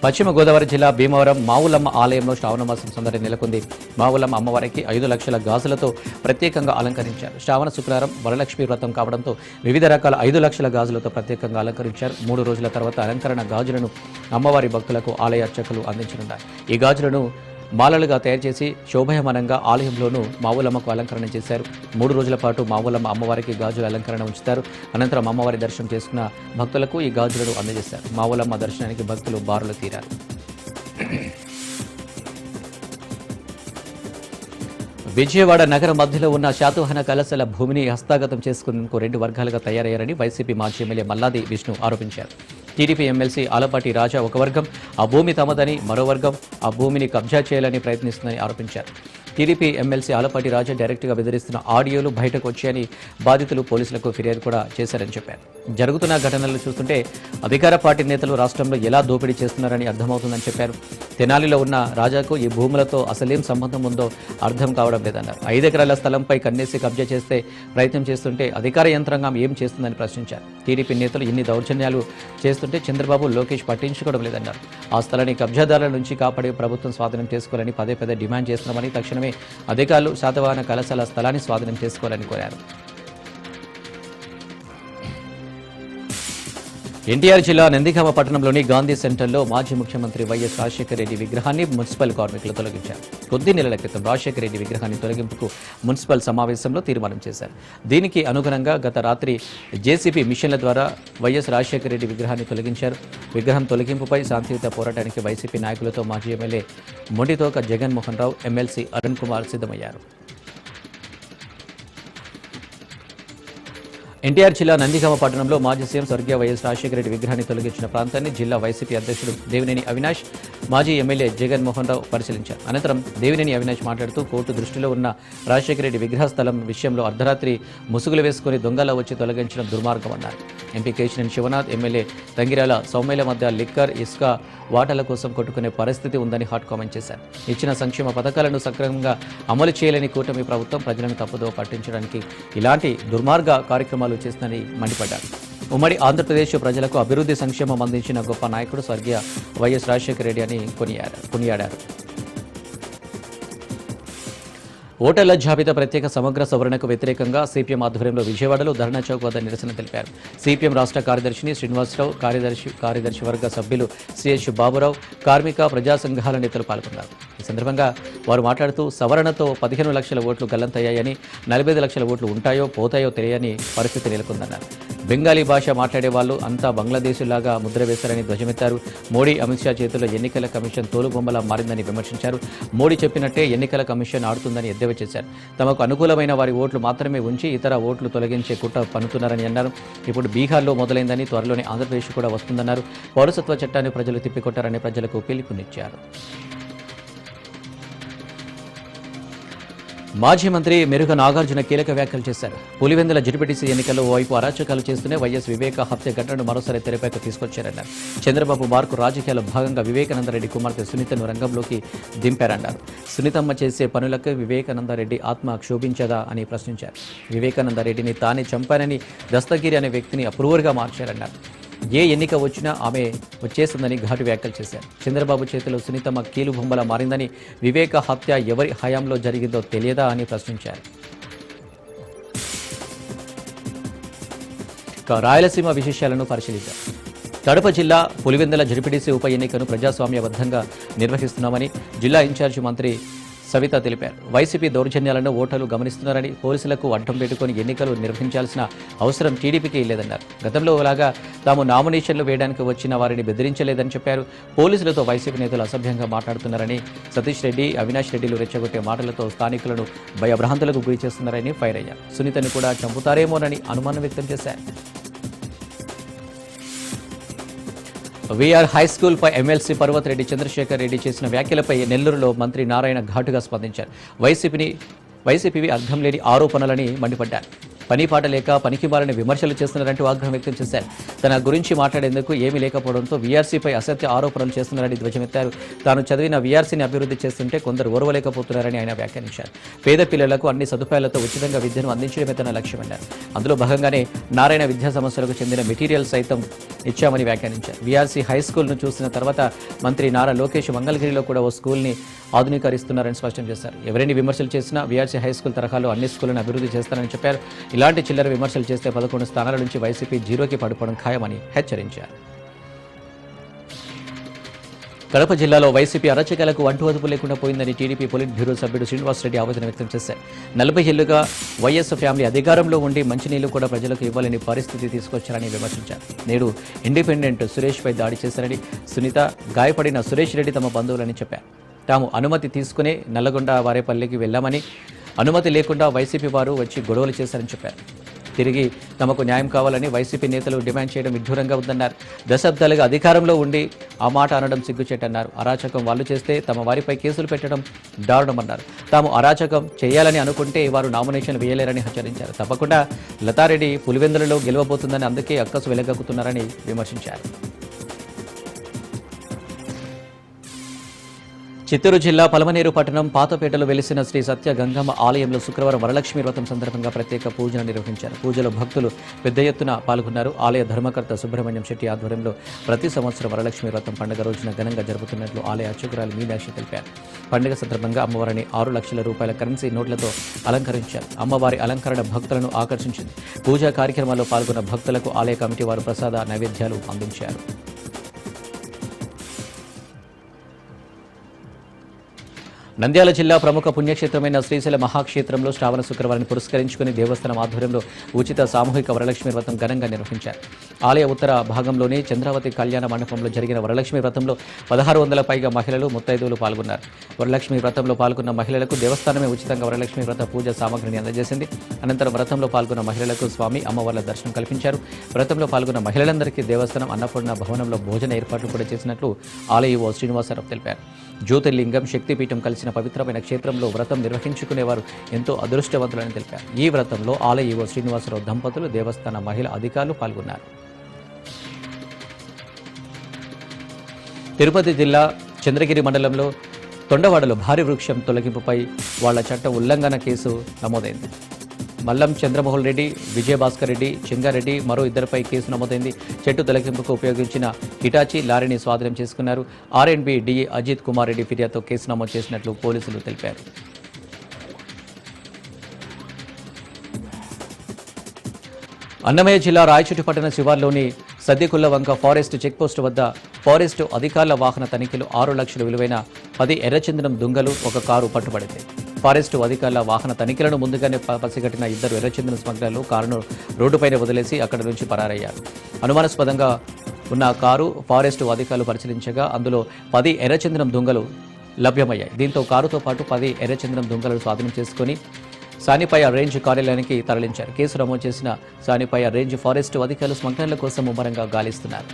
పశ్చిమ గోదావరి జిల్లా భీమవరం మావులమ్మ ఆలయంలో శ్రావణమాసం సందడి నెలకొంది. మావులమ్మ అమ్మవారికి 5 లక్షల గాజులతో ప్రత్యేకంగా అలంకరించారు. శ్రావణ శుక్రవారం వరలక్ష్మి వ్రతం కావడంతో వివిధ రకాల 5 లక్షల గాజులతో ప్రత్యేకంగా అలంకరించారు. 3 రోజుల తర్వాత అలంకరణ గాజులను అమ్మవారి భక్తులకు ఆలయ అర్చకులు అందించనున్నారు. ఈ గాజులను మాలలుగా తయారు చేసి శోభయమానంగా ఆలయంలోనూ మావులమ్మకు అలంకరణ చేశారు. 3 రోజుల పాటు మావులమ్మ అమ్మవారికి గాజుల అలంకరణ ఉంచుతారు. అనంతరం అమ్మవారి దర్శనం చేసుకున్న భక్తులకు ఈ గాజులను అందజేశారు. మావులమ్మ దర్శనానికి భక్తులు బారులు తీరారు. విజయవాడ నగర మధ్యలో ఉన్న శాతవాహన కళాశాల భూమిని హస్తగతం చేసుకునేందుకు 2 వర్గాలుగా తయారయ్యారని వైసీపీ మాజీ ఎమ్మెల్యే మల్లాది విష్ణు ఆరోపించారు. టీడీపీ ఎమ్మెల్సీ ఆలపాటి రాజా ఒక వర్గం ఆ భూమి తమదని, మరో వర్గం ఆ భూమిని కబ్జా చేయాలని ప్రయత్నిస్తుందని ఆరోపించారు. టీడీపీ ఎమ్మెల్సీ ఆలపాటి రాజా డైరెక్ట్గా బెదిరిస్తున్న ఆడియోలు బయటకు వచ్చాయని బాధితులు పోలీసులకు ఫిర్యాదు కూడా చేశారని చెప్పారు. జరుగుతున్న ఘటనలు చూస్తుంటే అధికార పార్టీ నేతలు రాష్ట్రంలో ఎలా దోపిడీ చేస్తున్నారని అర్థమవుతుందని చెప్పారు. తెనాలిలో ఉన్న రాజాకు ఈ భూములతో అసలేం సంబంధం ఉందో అర్థం కావడం లేదన్నారు. 5 ఎకరాల స్థలంపై కన్నేసి కబ్జా చేస్తే ప్రయత్నం చేస్తుంటే అధికార యంత్రాంగం ఏం చేస్తుందని ప్రశ్నించారు. టీడీపీ నేతలు ఇన్ని దౌర్జన్యాలు చేస్తుంటే చంద్రబాబు, లోకేష్ పట్టించుకోవడం లేదన్నారు. ఆ స్థలాన్ని కబ్జాదారుల నుంచి కాపాడి ప్రభుత్వం స్వాధీనం చేసుకోవాలని పదే డిమాండ్ చేస్తున్నామని, తక్షణమే అధికారులు శాతవాహన కళాశాల స్థలాన్ని స్వాధీనం చేసుకోవాలని కోరారు. ఎన్టీఆర్ జిల్లా నందిగామ పట్టణంలోని గాంధీ సెంటర్లో మాజీ ముఖ్యమంత్రి వైఎస్ రాజశేఖర రెడ్డి విగ్రహాన్ని మున్సిపల్ కార్మికులు తొలగించారు. కొద్ది నెలల క్రితం రాజశేఖర రెడ్డి విగ్రహాన్ని తొలగింపుకు మున్సిపల్ సమావేశంలో తీర్మానం చేశారు. దీనికి అనుగుణంగా గత రాత్రి జేసీబీ మిషన్ల ద్వారా వైఎస్ రాజశేఖర రెడ్డి విగ్రహాన్ని తొలగించారు. విగ్రహం తొలగింపుపై శాంతియుత పోరాటానికి వైసీపీ నాయకులతో మాజీ ఎమ్మెల్యే మొండితోక జగన్మోహన్ రావు, ఎమ్మెల్సీ అరుణ్ కుమార్ సిద్ధమయ్యారు. ఎన్టీఆర్ జిల్లా నందిగామ పట్టణంలో మాజీ సీఎం స్వర్గీయ వైఎస్ రాజశేఖర రెడ్డి విగ్రహాన్ని తొలగించిన ప్రాంతాన్ని జిల్లా వైసీపీ అధ్యక్షుడు దేవినేని అవినాష్, మాజీ ఎమ్మెల్యే జగన్మోహన్ రావు పరిశీలించారు. అనంతరం దేవినేని అవినాష్ మాట్లాడుతూ కోర్టు దృష్టిలో ఉన్న రాజశేఖర రెడ్డి విగ్రహ స్థలం విషయంలో అర్ధరాత్రి ముసుగులు వేసుకుని దొంగలా వచ్చి తొలగించడం దుర్మార్గమన్నారు. ఎంపీ కేశినేని శివనాథ్, ఎమ్మెల్యే తంగిరాల సౌమ్యల మధ్య లిక్కర్, ఇసుక వాటాల కోసం కొట్టుకునే పరిస్థితి ఉందని హాట్ కామెంట్ చేశారు. ఇచ్చిన సంక్షేమ పథకాలను సక్రమంగా అమలు చేయలేని కూటమి ప్రభుత్వం ప్రజలను తప్పుదో పట్టించడానికి ఇలాంటి దుర్మార్గ కార్యక్రమాలు చేస్తుందని మండిపడ్డారు. ఉమ్మడి ఆంధ్రప్రదేశ్ ప్రజలకు అభివృద్ధి సంక్షేమం అందించిన గొప్ప నాయకుడు స్వర్గీయ వైఎస్ రాజశేఖర రెడ్డి అని కొనియాడారు. ఓటర్ల జాబితా ప్రత్యేక సమగ్ర సవరణకు వ్యతిరేకంగా సిపిఎం ఆధ్వర్యంలో విజయవాడలో ధర్నా చౌక్ వద్ద నిరసన తెలిపారు. సిపిఎం రాష్ట్ర కార్యదర్శిని శ్రీనివాసరావు, కార్యదర్శి వర్గ సభ్యులు సిహెచ్ బాబురావు, కార్మిక ప్రజా సంఘాల నేతలు పాల్గొన్నారు. ఈ సందర్భంగా వారు మాట్లాడుతూ సవరణతో 15 లక్షల ఓట్లు గల్లంతయ్యాయని, 45 లక్షల ఓట్లు ఉంటాయో పోతాయో తెలియని పరిస్థితి నెలకొందన్నారు. బెంగాలీ భాష మాట్లాడే వాళ్ళు అంతా బంగ్లాదేశీలాగా ముద్ర వేశారని ధ్వజమెత్తారు. మోడీ, అమిత్ షా చేతుల్లో ఎన్నికల కమిషన్ తోలుబొమ్మలా మారిందని విమర్శించారు. మోడీ చెప్పినట్టే ఎన్నికల కమిషన్ ఆడుతుందని ఎద్దేవా చేశారు. తమకు అనుకూలమైన వారి ఓట్లు మాత్రమే ఉంచి ఇతర ఓట్లు తొలగించే కుట్ర పన్నుతున్నారని అన్నారు. ఇప్పుడు బీహార్లో మొదలైందని, త్వరలోనే ఆంధ్రప్రదేశ్ కూడా వస్తుందన్నారు. పౌరసత్వ చట్టాన్ని ప్రజలు తిప్పికొట్టారని ప్రజలకు పిలుపునిచ్చారు. మాజీ మంత్రి మెరుగ నాగార్జున కీలక వ్యాఖ్యలు చేశారు. పులివెందుల జడ్పీటీసీ ఎన్నికల్లో ఓవైపు అరాచకాలు చేస్తూనే వైఎస్ వివేక హత్య ఘటనను మరోసారి తెరపైకి తీసుకొచ్చారన్నారు. చంద్రబాబు మార్కు రాజకీయాల భాగంగా వివేకానందరెడ్డి కుమార్తె సునీతను రంగంలోకి దింపారన్నారు. సునీతమ్మ చేసే పనులకు వివేకానందరెడ్డి ఆత్మ క్షోభించదా అని ప్రశ్నించారు. వివేకానందరెడ్డిని తానే చంపానని దస్తగిరి అనే వ్యక్తిని అప్రూవర్గా మార్చారన్నారు. ఏ ఎన్నిక వచ్చినా ఆమె వచ్చేస్తుందని ఘాటు వ్యాఖ్యలు చేశారు. చంద్రబాబు చేతిలో సునీతమ్మ కీలు బొమ్మలా మారిందని, వివేక హత్య ఎవరి హయాంలో జరిగిందో తెలియదా అని ప్రశ్నించారు. రాయలసీమ విశేషాలను పరిశీలిద్దాం. కడప జిల్లా పులివెందుల జడ్పీటీసీ ఉప ఎన్నికను ప్రజాస్వామ్యబద్ధంగా నిర్వహిస్తున్నామని జిల్లా ఇన్ఛార్జి మంత్రి సవిత తెలిపారు. వైసీపీ దౌర్జన్యాలను ఓటర్లు గమనిస్తున్నారని, పోలీసులకు అడ్డం పెట్టుకుని ఎన్నికలు నిర్వహించాల్సిన అవసరం టీడీపీకి లేదన్నారు. గతంలో లాగా తాము నామినేషన్లు వేయడానికి వచ్చిన వారిని బెదిరించలేదని చెప్పారు. పోలీసులతో వైసీపీ నేతలు అసభ్యంగా మాట్లాడుతున్నారని, సతీష్ రెడ్డి, అవినాష్ రెడ్డిలు రెచ్చగొట్టే మాటలతో స్థానికులను భయభ్రాంతులకు గురి చేస్తున్నారని ఫైర్ అయ్యారు. సునీతను కూడా చంపుతారేమోనని అనుమానం వ్యక్తం చేశారు. వీఆర్ హైస్కూల్పై ఎమ్మెల్సీ పర్వత్ రెడ్డి చంద్రశేఖర్ రెడ్డి చేసిన వ్యాఖ్యలపై నెల్లూరులో మంత్రి నారాయణ ఘాటుగా స్పందించారు. వైసీపీవి అర్థం లేని ఆరోపణలని మండిపడ్డారు. పనిపాట లేక పనికిమాలని విమర్శలు చేస్తున్నారంటూ ఆగ్రహం వ్యక్తం చేశారు. తన గురించి మాట్లాడేందుకు ఏమీ లేకపోవడంతో వీఆర్సీపై అసత్య ఆరోపణలు చేస్తున్నారని ధ్వజమెత్తారు. తాను చదివిన వీఆర్సీని అభివృద్ధి చేస్తుంటే కొందరు ఓర్వలేకపోతున్నారని ఆయన వ్యాఖ్యానించారు. పేద పిల్లలకు అన్ని సదుపాయాలతో ఉచితంగా విద్యను అందించడమే తన లక్ష్యమన్నారు. అందులో భాగంగానే నారాయణ విద్యా సంస్థలకు చెందిన మెటీరియల్ సైతం ఇచ్చామని వ్యాఖ్యానించారు. వీఆర్సీ హై స్కూల్ను చూసిన తర్వాత మంత్రి నారా లోకేష్ మంగళగిరిలో కూడా ఓ స్కూల్ని ఆధునీకరిస్తున్నారని స్పష్టం చేశారు. ఎవరైనా విమర్శలు చేసినా వీఆర్సీ హై స్కూల్ తరహాలో అన్ని స్కూళ్లను అభివృద్ధి చేస్తారని చెప్పారు. ఇలాంటి చిల్లర విమర్శలు చేస్తే 11 స్థానాల నుంచి వైసీపీ జీరోకి పడిపోవడం ఖాయమని హెచ్చరించారు. కడప జిల్లాలో వైసీపీ అరాచకాలకు అంటువదుపు లేకుండా పోయిందని టీడీపీ పొలిట్ బ్యూరో సభ్యుడు శ్రీనివాస్ రెడ్డి ఆవేదన వ్యక్తం చేశారు. 40 ఏళ్లుగా వైఎస్ ఫ్యామిలీ అధికారంలో ఉండి మంచినీళ్లు కూడా ప్రజలకు ఇవ్వలేని పరిస్థితి తీసుకొచ్చారని విమర్శించారు. నేడు ఇండిపెండెంట్ సురేష్పై దాడి చేశారని, సునీత గాయపడిన సురేష్ రెడ్డి తమ బంధువులని చెప్పారు. తాము అనుమతి తీసుకునే నల్లగొండ వారేపల్లికి వెళ్లామని, అనుమతి లేకుండా వైసీపీ వారు వచ్చి గొడవలు చేశారని చెప్పారు. తిరిగి తమకు న్యాయం కావాలని వైసీపీ నేతలు డిమాండ్ చేయడం విడ్డూరంగా ఉందన్నారు. దశాబ్దాలుగా అధికారంలో ఉండి ఆ మాట అనడం సిగ్గుచేటన్నారు. అరాచకం వాళ్ళు చేస్తే తమ వారిపై కేసులు పెట్టడం దారుణమన్నారు. తాము అరాచకం చేయాలని అనుకుంటే వారు నామినేషన్ వేయలేరని హెచ్చరించారు. తప్పకుండా లతారెడ్డి పులివెందులలో గెలవబోతుందని, అందుకే అక్కసు వెలగక్కుతున్నారని విమర్శించారు. చిత్తూరు జిల్లా పలమనేరు పట్టణం పాతపేటలో వెలిసిన శ్రీ సత్య గంగమ్మ ఆలయంలో శుక్రవారం వరలక్ష్మి వ్రతం సందర్భంగా ప్రత్యేక పూజలు నిర్వహించారు. పూజలో భక్తులు పెద్ద ఎత్తున పాల్గొన్నారు. ఆలయ ధర్మకర్త సుబ్రహ్మణ్యం శెట్టి ఆధ్వర్యంలో ప్రతి సంవత్సరం వరలక్ష్మి వ్రతం పండుగ రోజున ఘనంగా జరుపుతున్నట్లు ఆలయ అర్చకురాలు మీనాక్షి తెలిపారు. పండుగ సందర్భంగా అమ్మవారిని 6 లక్షల రూపాయల కరెన్సీ నోట్లతో అలంకరించారు. అమ్మవారి అలంకరణ భక్తులను ఆకర్షించింది. పూజా కార్యక్రమాల్లో పాల్గొన్న భక్తులకు ఆలయ కమిటీ వారు ప్రసాద నైవేద్యాలు అందించారు. నంద్యాల జిల్లా ప్రముఖ పుణ్యక్షేత్రమైన శ్రీశైల మహాక్షేత్రంలో శ్రావణ శుక్రవారాన్ని పురస్కరించుకుని దేవస్థానం ఆధ్వర్యంలో ఉచిత సామూహిక వరలక్ష్మి వ్రతం ఘనంగా నిర్వహించారు. ఆలయ ఉత్తర భాగంలోని చంద్రావతి కళ్యాణ మండపంలో జరిగిన వరలక్ష్మి వ్రతంలో 1600 పైగా మహిళలు ముత్తైదువులు పాల్గొన్నారు. వరలక్ష్మి వ్రతంలో పాల్గొన్న మహిళలకు దేవస్థానమే ఉచితంగా వరలక్ష్మి వ్రత పూజ సామగ్రిని అందజేసింది. అనంతరం వ్రతంలో పాల్గొన్న మహిళలకు స్వామి అమ్మవార్ల దర్శనం కల్పించారు. వ్రతంలో పాల్గొన్న మహిళలందరికీ దేవస్థానం అన్నపూర్ణ భవనంలో భోజన ఏర్పాట్లు కూడా చేసినట్లు ఆలయ ఈవో శ్రీనివాసరావు తెలిపారు. జ్యోతిర్లింగం శక్తిపీఠం కలిసిన పవిత్రమైన క్షేత్రంలో వ్రతం నిర్వహించుకునేవారు ఎంతో అదృష్టవంతులని తెలిపారు. ఈ వ్రతంలో ఆలయ ఈవో శ్రీనివాసరావు దంపతులు, దేవస్థాన మహిళా అధికారులు పాల్గొన్నారు. తిరుపతి జిల్లా చంద్రగిరి మండలంలో తొండవాడలో భారీ వృక్షం తొలగింపుపై వాళ్ల చట్ట ఉల్లంఘన కేసు నమోదైంది. మల్లం చంద్రమోహన్ రెడ్డి, విజయభాస్కర్ రెడ్డి, చెంగారెడ్డి మరో ఇద్దరిపై కేసు నమోదైంది. చెట్టు తొలగింపుకు ఉపయోగించిన హిటాచి లారీని స్వాధీనం చేసుకున్నారు. ఆర్ఎండ్బి డిఏ అజిత్ కుమార్ రెడ్డి ఫిర్యాదుతో కేసు నమోదు చేసినట్లు పోలీసులు తెలిపారు. అన్నమయ్య జిల్లా రాయచోటి పట్టణ శివార్లోని సద్దికుల్లవంక ఫారెస్ట్ చెక్పోస్టు వద్ద ఫారెస్టు అధికారుల వాహన తనిఖీలు 6 లక్షల విలువైన 10 ఎర్రచందనం దుంగలు, ఒక కారు పట్టుబడింది. ఫారెస్టు అధికారుల వాహన తనిఖీలను ముందుగానే పసిగట్టిన 2 ఎర్రచందనం స్మగ్లర్లు కారును రోడ్డుపైన వదిలేసి అక్కడి నుంచి పరారయ్యారు. అనుమానాస్పదంగా ఉన్న కారు ఫారెస్టు అధికారులు పరిశీలించగా అందులో 10 ఎర్రచందనం దుంగలు లభ్యమయ్యాయి. దీంతో కారుతో పాటు 10 ఎర్రచందనం దుంగలను స్వాధీనం చేసుకుని సానిపయ్య రేంజ్ కార్యాలయానికి తరలించారు. కేసు నమోదు చేసిన సానిపయ్య రేంజ్ ఫారెస్టు అధికారులు స్మగ్లర్ల కోసం ముమ్మరంగా గాలిస్తున్నారు.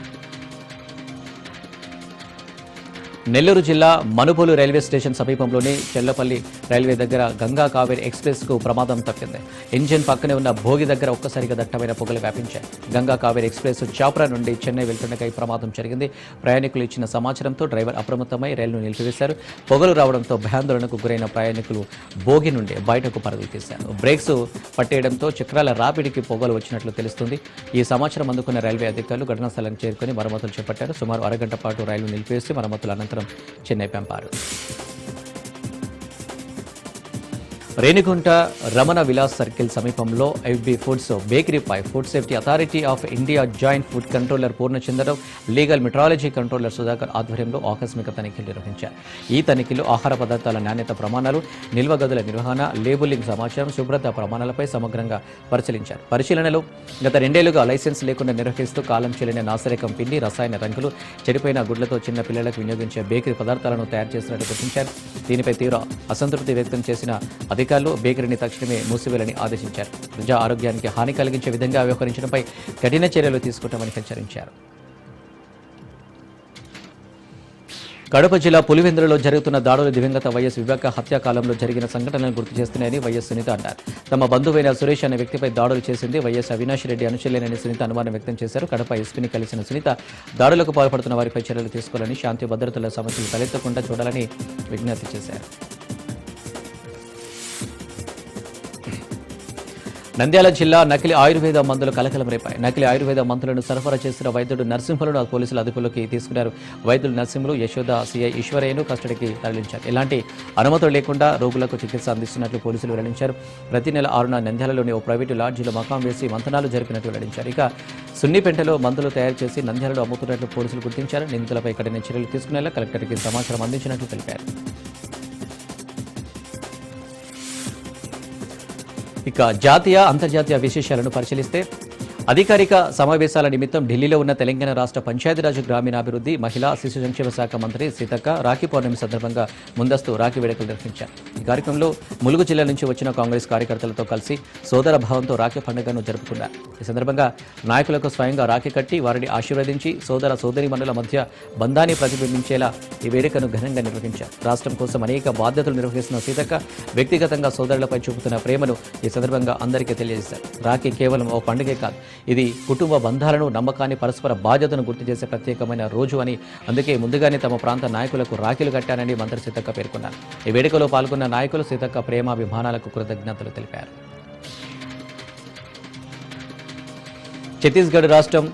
నెల్లూరు జిల్లా మనుబోలు రైల్వే స్టేషన్ సమీపంలోని చెల్లపల్లి రైల్వే దగ్గర గంగా కావేరి ఎక్స్ప్రెస్కు ప్రమాదం తప్పింది. ఇంజిన్ పక్కనే ఉన్న భోగి దగ్గర ఒక్కసారిగా దట్టమైన పొగలు వ్యాపించాయి. గంగా కావేరి ఎక్స్ప్రెస్ చాప్రా నుండి చెన్నై వెళ్తుండగా ఈ ప్రమాదం జరిగింది. ప్రయాణికులు ఇచ్చిన సమాచారంతో డ్రైవర్ అప్రమత్తమై రైలును నిలిపివేశారు. పొగలు రావడంతో భయాందోళనకు గురైన ప్రయాణికులు భోగి నుండి బయటకు పరుగులు తీశారు. బ్రేక్స్ పట్టేయడంతో చక్రాల రాపిడికి పొగలు వచ్చినట్లు తెలుస్తుంది. ఈ సమాచారం అందుకున్న రైల్వే అధికారులు ఘటనా స్థలానికి చేరుకుని మరమ్మతులు చేపట్టారు. సుమారు అరగంట పాటు రైలు నిలిపివేసి మరమ్మతుల అనంతరం చెన్నై పంపారు. రేణిగుంట రమణ విలాస్ సర్కిల్ సమీపంలో ఎఫ్బి ఫుడ్స్ బేకరీపై food safety authority of India joint food controller Purnachandrarao, legal metrology controller Sudhakar ఆధ్వర్యంలో ఆకస్మిక తనిఖీలు నిర్వహించారు. ఈ తనిఖీలో ఆహార పదార్థాల నాణ్యత ప్రమాణాలు, నిల్వ గదుల నిర్వహణ, లేబులింగ్ సమాచారం, శుభ్రత ప్రమాణాలపై సమగ్రంగా పరిశీలించారు. పరిశీలనలో గత 2 ఏళ్లుగా లైసెన్స్ లేకుండా నిర్వహిస్తూ కాలం చెల్లిన నాసిరకం పిండి, రసాయన రంగులు, చెడిపోయిన గుడ్లతో చిన్న పిల్లలకు వినియోగించే బేకరీ పదార్థాలను తయారు చేసినట్టు గుర్తించారు. దీనిపై తీవ్ర అసంతృప్తి వ్యక్తం చేసిన అధికారులు బేకరీని తక్షణమే మూసివేయాలని ఆదేశించారు. ప్రజా ఆరోగ్యానికి హాని కలిగించే విధంగా వ్యవహరించడంపై కఠిన చర్యలు తీసుకుంటామని హెచ్చరించారు. కడప జిల్లా పులివెందులలో జరుగుతున్న దాడులు దివంగత వైఎస్ వివేక హత్యాకాలంలో జరిగిన సంఘటనలను గుర్తు చేస్తున్నాయని వైఎస్ సునీత అన్నారు. తమ బంధువైన సురేష్ అనే వ్యక్తిపై దాడులు చేసింది వైఎస్ అవినాష్ రెడ్డి అనుచరులేనని సునీత అనుమానం వ్యక్తం చేశారు. కడప ఎస్పీని కలిసిన సునీత దాడులకు పాల్పడుతున్న వారిపై చర్యలు తీసుకోవాలని, శాంతి భద్రతల సమస్యలు తలెత్తకుండా చూడాలని విజ్ఞప్తి చేశారు. నంద్యాల జిల్లా నకిలీ ఆయుర్వేద మందులు కలకలం రేపాయి. నకిలీ ఆయుర్వేద మందులను సరఫరా చేస్తున్న వైద్యుడు నరసింహులను పోలీసులు అదుపులోకి తీసుకున్నారు. వైద్యులు నరసింహులు, యశోద, సిఐ ఈశ్వరయ్యను కస్టడీకి తరలించారు. ఎలాంటి అనుమతులు లేకుండా రోగులకు చికిత్స అందిస్తున్నట్లు పోలీసులు వెల్లడించారు. ప్రతి నెల 6న నంద్యాలలోని ఓ ప్రైవేటు లాడ్జీలో మకాం వేసి మంతనాలు జరిపినట్లు వెల్లడించారు. ఇక సున్నిపెంటలో మందులు తయారు చేసి నంద్యాలలో అమ్ముతున్నట్లు పోలీసులు గుర్తించారు. నిందితులపై కఠిన చర్యలు తీసుకునేలా కలెక్టర్కి సమాచారం అందించినట్లు తెలిపారు. ఇక జాతీయ, అంతర్జాతీయ విశేషాలను పరిశీలిస్తే అధికారిక సమావేశాల నిమిత్తం ఢిల్లీలో ఉన్న తెలంగాణ రాష్ట్ర పంచాయతీరాజ్, గ్రామీణాభివృద్ధి, మహిళా శిశు సంక్షేమ శాఖ మంత్రి సీతక్క రాఖీ పౌర్ణమి సందర్భంగా ముందస్తు రాఖీ వేడుకలు నిర్వహించారు. ఈ కార్యక్రమంలో ములుగు జిల్లా నుంచి వచ్చిన కాంగ్రెస్ కార్యకర్తలతో కలిసి సోదర భావంతో రాఖీ పండుగను జరుపుకున్నారు. ఈ సందర్భంగా నాయకులకు స్వయంగా రాఖీ కట్టి వారిని ఆశీర్వదించి సోదర సోదరీమణుల మధ్య బంధాన్ని ప్రతిబింబించేలా ఈ వేడుకను ఘనంగా నిర్వహించారు. రాష్ట్రం కోసం అనేక బాధ్యతలు నిర్వహిస్తున్న సీతక్క వ్యక్తిగతంగా సోదరులపై చూపుతున్న ప్రేమను ఈ సందర్భంగా అందరికీ తెలియజేశారు. రాఖీ కేవలం ఓ పండుగే కాదు, ఇది కుటుంబ బంధాలను, నమ్మకాన్ని, పరస్పర బాధ్యతను గుర్తు చేసే ప్రత్యేకమైన రోజు అని, అందుకే ముందుగానే తమ ప్రాంత నాయకులకు రాఖీలు కట్టానని మంత్రి సీతక్క పేర్కొన్నారు. ఈ వేడుకలో పాల్గొన్న నాయకులు సీతక్క ప్రేమాభిమానాలకు కృతజ్ఞతలు తెలిపారు. ఛత్తీస్గఢ్ రాష్ట్రం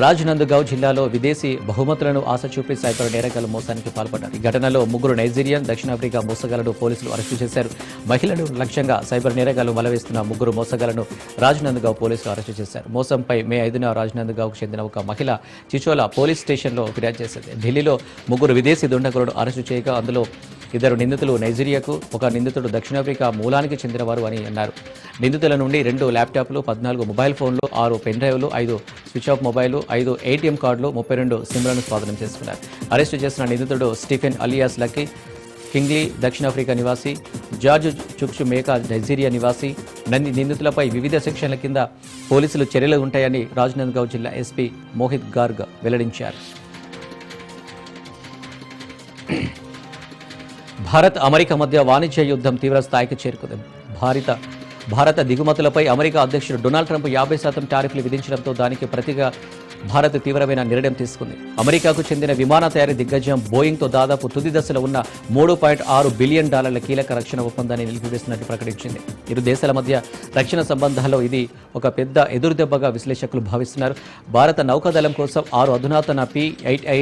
రాజ్నందగావ్ జిల్లాలో విదేశీ బహుమతులను ఆశ చూపి సైబర్ నేరగాళ్లు మోసానికి పాల్పడ్డారు. ఈ ఘటనలో 3 నైజీరియన్, దక్షిణాఫ్రికా మోసగాళ్లను పోలీసులు అరెస్టు చేశారు. మహిళలు లక్ష్యంగా సైబర్ నేరగాళ్లు వలవేస్తున్న 3 మోసగాళ్లను రాజ్నందగావ్ పోలీసులు అరెస్టు చేశారు. మోసంపై మే 5న రాజ్నందగావ్కు చెందిన ఒక మహిళ చిచోలా పోలీస్ స్టేషన్లో ఫిర్యాదు చేసింది. ఢిల్లీలో 3 విదేశీ దుండగులను అరెస్టు చేయగా అందులో 2 నిందితులు నైజీరియాకు, ఒక నిందితుడు దక్షిణాఫ్రికా మూలానికి చెందినవారు అని అన్నారు. నిందితుల నుండి 2 ల్యాప్టాప్లు, 14 మొబైల్ ఫోన్లు, 6 పెన్ డ్రైవ్లు, 5 స్విచ్ ఆఫ్ మొబైల్, 5 ఏటీఎం కార్డులు, 32 సిమ్లను స్వాధీనం చేసుకున్నారు. అరెస్టు చేసిన నిందితుడు స్టీఫెన్ అలియాస్ లక్కీ కింగ్లీ దక్షిణాఫ్రికా నివాసి, జార్జ్ చుక్షు మేకా నైజీరియా నివాసి. నిందితులపై వివిధ సెక్షన్ల కింద పోలీసులు చర్యలు ఉంటాయని రాజ్నందగావ్ జిల్లా ఎస్పీ మోహిత్ గార్గ్ వెల్లడించారు. భారత్, అమెరికా మధ్య వాణిజ్య యుద్ధం తీవ్ర స్థాయికి చేరుకుంది. భారత దిగుమతులపై అమెరికా అధ్యక్షుడు డొనాల్డ్ ట్రంప్ 50% టారిఫ్లు విధించడంతో దానికి ప్రతిగా భారత్ తీవ్రమైన నిర్ణయం తీసుకుంది. అమెరికాకు చెందిన విమాన తయారీ దిగ్గజం బోయింగ్తో దాదాపు తుది దశలో ఉన్న $3.6 బిలియన్ కీలక రక్షణ ఒప్పందాన్ని నిలిపివేస్తున్నట్టు ప్రకటించింది. ఇరు దేశాల మధ్య రక్షణ సంబంధాల్లో ఇది ఒక పెద్ద ఎదురుదెబ్బగా విశ్లేషకులు భావిస్తున్నారు. భారత నౌకాదళం కోసం 6 అధునాతన P-8I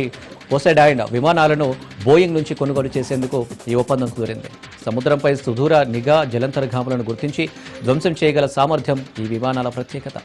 పోసైడాయిన్ విమానాలను బోయింగ్ నుంచి కొనుగోలు చేసేందుకు ఈ ఒప్పందం కుదిరింది. సముద్రంపై సుదూర నిఘా జలంతర్గాములను గుర్తించి ధ్వంసం చేయగల సామర్థ్యం ఈ విమానాల ప్రత్యేకత.